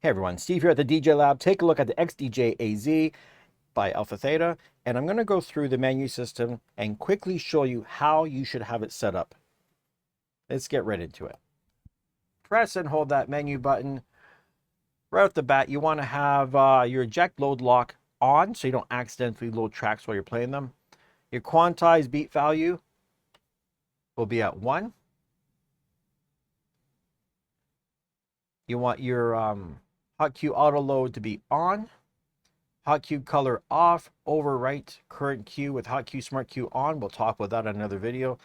Hey everyone, Steve here at the DJ Lab. Take a look at the XDJ-AZ by AlphaTheta, and I'm going to go through the menu system and quickly show you how you should have it set up. Let's get right into it. Press and hold that menu button. Right off the bat, you want to have your eject load lock on so you don't accidentally load tracks while you're playing them. Your quantized beat value will be at 1. You want your hotkey auto load to be on. Hotkey color off, overwrite current queue with hotkey smart queue on. We'll talk about that in another video.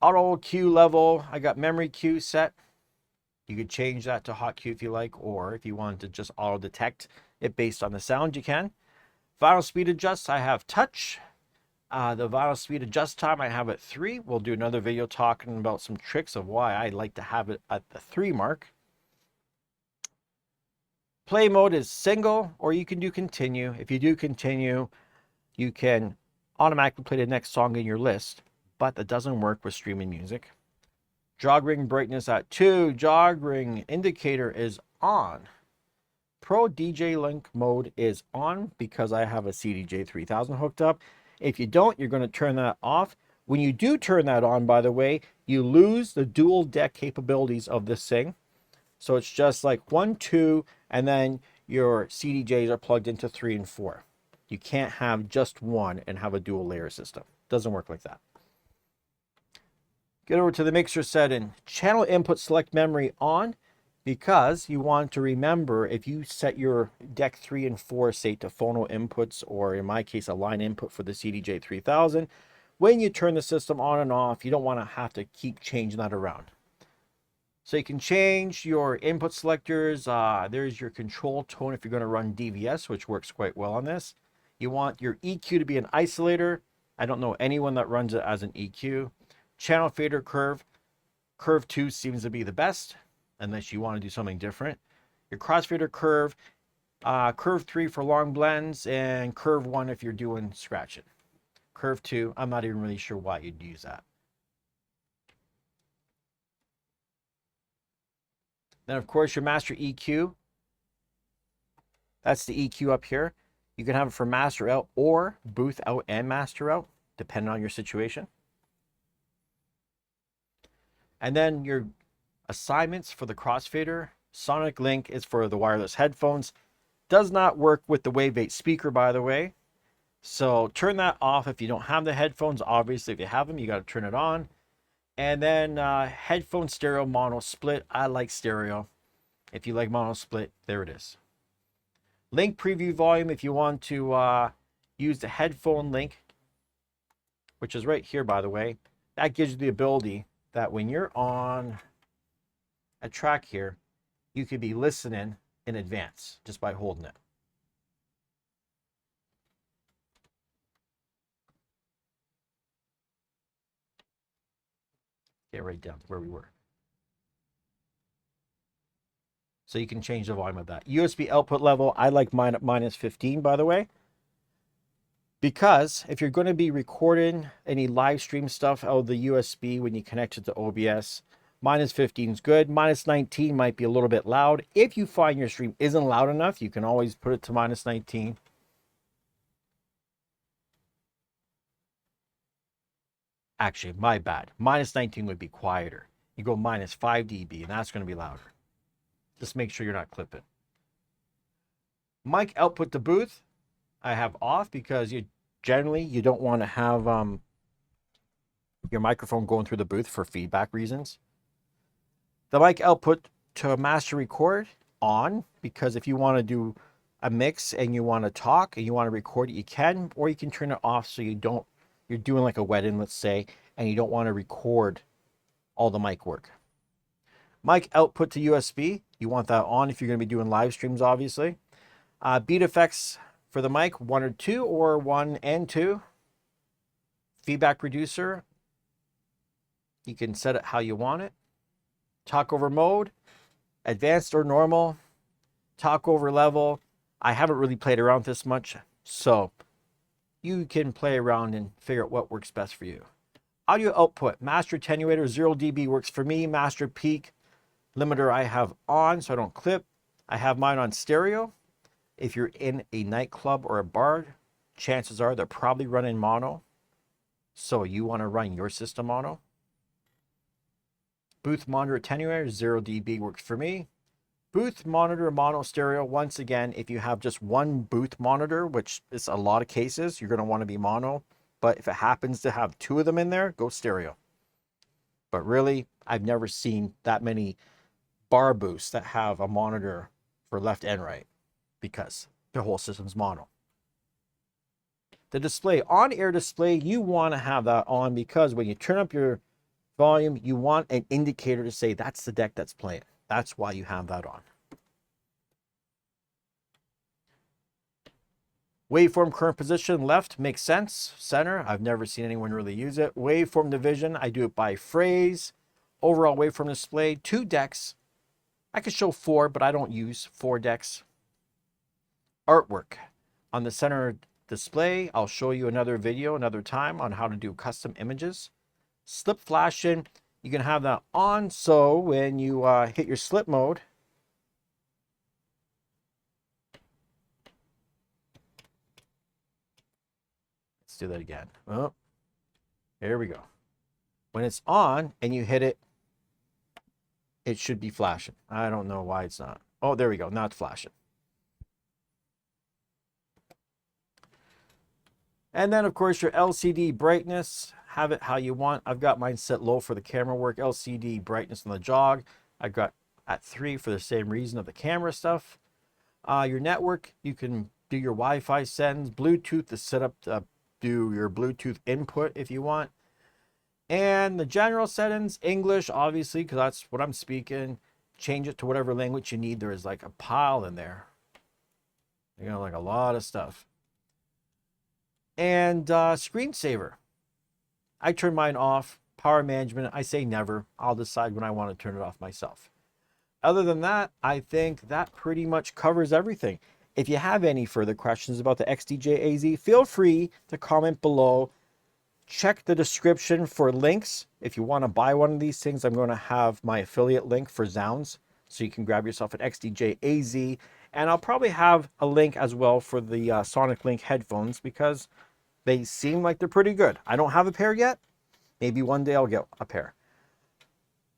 Auto queue level, I got memory queue set. You could change that to hot queue if you like, or if you want to just auto detect it based on the sound, you can. Vinyl speed adjust, I have touch. The vinyl speed adjust time, I have at 3. We'll do another video talking about some tricks of why I like to have it at the 3 mark. Play mode is single, or you can do continue. If you do continue, you can automatically play the next song in your list, but that doesn't work with streaming music. Jog ring brightness at 2. Jog ring indicator is on. Pro DJ Link mode is on because I have a CDJ 3000 hooked up. If you don't, you're going to turn that off. When you do turn that on, by the way, you lose the dual deck capabilities of this thing. So it's just like 1, 2, and then your CDJs are plugged into 3 and 4. You can't have just one and have a dual layer system. Doesn't work like that. Get over to the mixer setting. Channel input select memory on, because you want to remember if you set your deck 3 and 4, say to phono inputs, or in my case, a line input for the CDJ 3000, when you turn the system on and off, you don't want to have to keep changing that around. So you can change your input selectors. There's your control tone if you're going to run DVS, which works quite well on this. You want your EQ to be an isolator. I don't know anyone that runs it as an EQ. Channel fader curve. Curve 2 seems to be the best, unless you want to do something different. Your crossfader curve. Curve 3 for long blends, and curve 1 if you're doing scratching. Curve 2, I'm not even really sure why you'd use that. Then, of course, your master EQ. That's the EQ up here. You can have it for master out or booth out and master out, depending on your situation. And then your assignments for the crossfader. Sonic Link is for the wireless headphones. Does not work with the Wave 8 speaker, by the way. So turn that off if you don't have the headphones. Obviously, if you have them, you got to turn it on. And then headphone stereo mono split. I like stereo. If you like mono split, there it is. Link preview volume if you want to use the headphone link, which is right here, by the way. That gives you the ability that when you're on a track here, you could be listening in advance just by holding it. Get right down to where we were. So you can change the volume of that. USB output level, I like mine at -15, by the way. Because if you're going to be recording any live stream stuff out of the USB when you connect it to OBS, -15 is good. -19 might be a little bit loud. If you find your stream isn't loud enough, you can always put it to -19. Actually, my bad. -19 would be quieter. You go -5 dB, and that's going to be louder. Just make sure you're not clipping. Mic output to booth, I have off because you don't want to have your microphone going through the booth for feedback reasons. The mic output to master record on, because if you want to do a mix and you want to talk and you want to record it, you can, or you can turn it off so you're doing like a wedding, let's say, and you don't want to record all the mic work. Mic output to USB, you want that on if you're going to be doing live streams, obviously. Beat effects for the mic, 1 or 2, or 1 and 2. Feedback reducer, you can set it how you want it. Talk over mode, advanced or normal. Talk over level, I haven't really played around with this much, so you can play around and figure out what works best for you. Audio output, master attenuator, 0 dB works for me. Master peak limiter I have on so I don't clip. I have mine on stereo. If you're in a nightclub or a bar, chances are they're probably running mono. So you want to run your system mono. Booth monitor attenuator, 0 dB works for me. Booth monitor mono stereo. Once again, if you have just one booth monitor, which is a lot of cases, you're going to want to be mono. But if it happens to have two of them in there, go stereo. But really, I've never seen that many bar booths that have a monitor for left and right because the whole system's mono. The display, on-air display, you want to have that on because when you turn up your volume, you want an indicator to say that's the deck that's playing. That's why you have that on. Waveform current position, left makes sense. Center, I've never seen anyone really use it. Waveform division, I do it by phrase. Overall waveform display, 2 decks. I could show 4, but I don't use 4 decks. Artwork. On the center display, I'll show you another video another time on how to do custom images. Slip flashing, you can have that on so when you hit your slip mode, let's do that again. Oh, here we go. When it's on and you hit it, it should be flashing. I don't know why it's not. Oh, there we go. Now it's flashing. And then, of course, your LCD brightness. Have it how you want. I've got mine set low for the camera work. LCD brightness on the jog. I've got at 3 for the same reason of the camera stuff. Your network, you can do your Wi-Fi settings. Bluetooth is set up to do your Bluetooth input if you want. And the general settings, English, obviously, because that's what I'm speaking. Change it to whatever language you need. There is like a pile in there. You know, like a lot of stuff. And screensaver. I turn mine off. Power management, I say never. I'll decide when I want to turn it off myself. Other than that, I think that pretty much covers everything. If you have any further questions about the XDJ-AZ, feel free to comment below. Check the description for links. If you want to buy one of these things, I'm going to have my affiliate link for Zounds, so you can grab yourself an XDJ-AZ. And I'll probably have a link as well for the Sonic Link headphones because they seem like they're pretty good. I don't have a pair yet. Maybe one day I'll get a pair.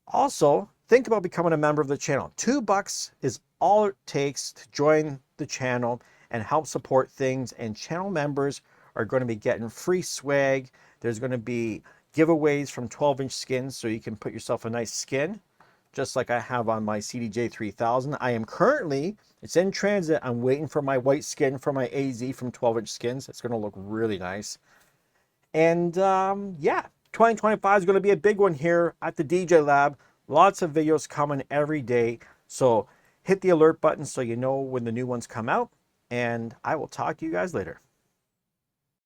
Also, think about becoming a member of the channel. $2 is all it takes to join the channel and help support things. And channel members are going to be getting free swag. There's going to be giveaways from 12-inch skins so you can put yourself a nice skin, just like I have on my CDJ 3000. I am currently, it's in transit. I'm waiting for my white skin for my AZ from 12-inch skins. It's going to look really nice. And yeah, 2025 is going to be a big one here at the DJ Lab. Lots of videos coming every day. So hit the alert button so you know when the new ones come out. And I will talk to you guys later.